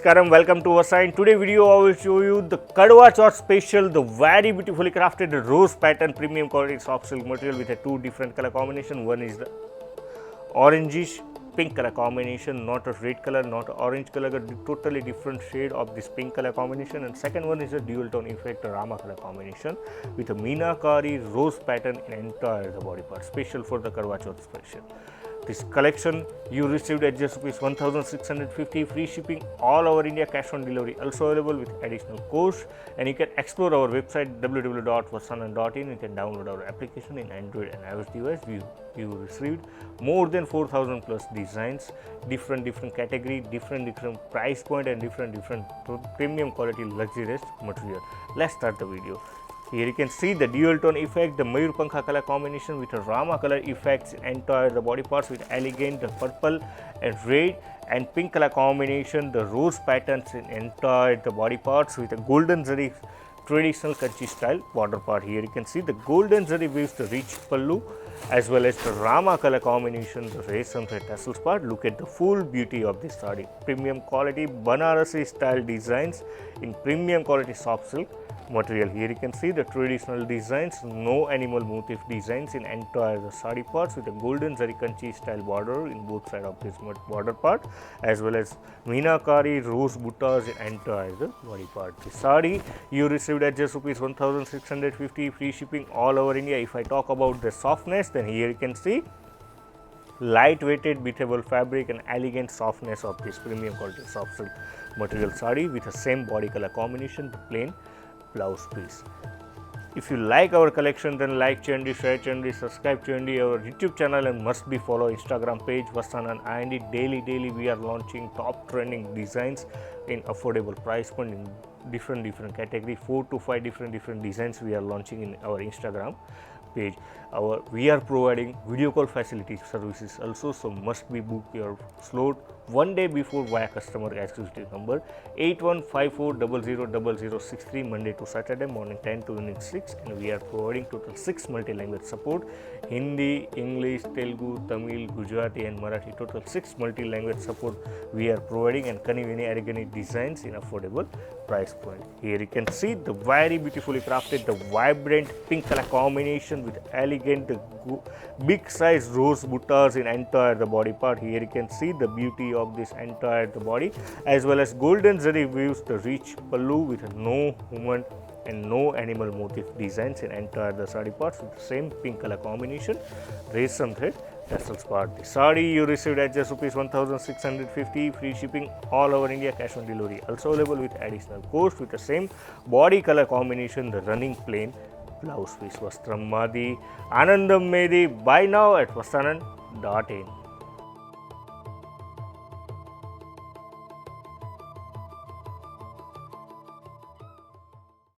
Karam, welcome to Vastranand. Today video I will show you the Kadwa Chauth special, the very beautifully crafted rose pattern premium quality soft silk material with a two different color combination. One is the orangish pink color combination, not a red color, not a orange color, but totally different shade of this pink color combination. And second one is a dual tone effect Rama color combination with a Minakari rose pattern in entire the body part, special for the Kadwa Chauth special. This collection you received at just rupees 1650, free shipping all over India, cash on delivery also available with additional cost. And you can explore our website www.vastranand.in. You can download our application in Android and iOS device. You received more than 4000 plus designs, different category, different price point, and different premium quality luxurious material. Let's start the video. Here you can see the dual tone effect, the Mayur Pankha color combination with a Rama color effects entire the body parts with elegant purple and red and pink color combination, the rose patterns in entire the body parts with a golden zari traditional Kanchi style border part. Here you can see the golden zari weaves the rich pallu as well as the Rama color combination, the resin thread tassels part. Look at the full beauty of this saree. Premium quality Banarasi style designs in premium quality soft silk material. Here you can see the traditional designs, no animal motif designs in entire the saree parts with a golden zari kanchi style border in both sides of this border part, as well as Minakari rose buttas in entire the body part. The saree you received at just rupees 1650, free shipping all over India. If I talk about the softness, then here you can see light weighted breathable fabric and elegant softness of this premium quality soft silk material saree with the same body color combination, the plain blouse piece. If you like our collection, then like G.I.D., share G.I.D., subscribe G.I.D., our YouTube channel, and must be follow Instagram page Vastranand and daily we are launching top trending designs in affordable price point in different category, 4 to 5 different designs we are launching in our Instagram page. We are providing video call facility services also, so must be book your slot one day before via customer executive number 8154000063 Monday to Saturday morning 10 to evening 6, and we are providing total 6 multi-language support: Hindi, English, Telugu, Tamil, Gujarati and Marathi. Total 6 multi-language support we are providing and convenient designs in affordable price point. Here you can see the very beautifully crafted, the vibrant pink color combination with elegant big size rose buttas in entire the body part. Here you can see the beauty of this entire the body, as well as golden zari weaves the rich pallu with no human and no animal motif designs in entire the saree parts with the same pink color combination, resin thread tassels part. The saree you received at just rupees 1650, free shipping all over India, cash on delivery also available with additional cost with the same body color combination, the running plain blouse piece. Vastram Madi Anandam Medi. Buy now at vastranand.in.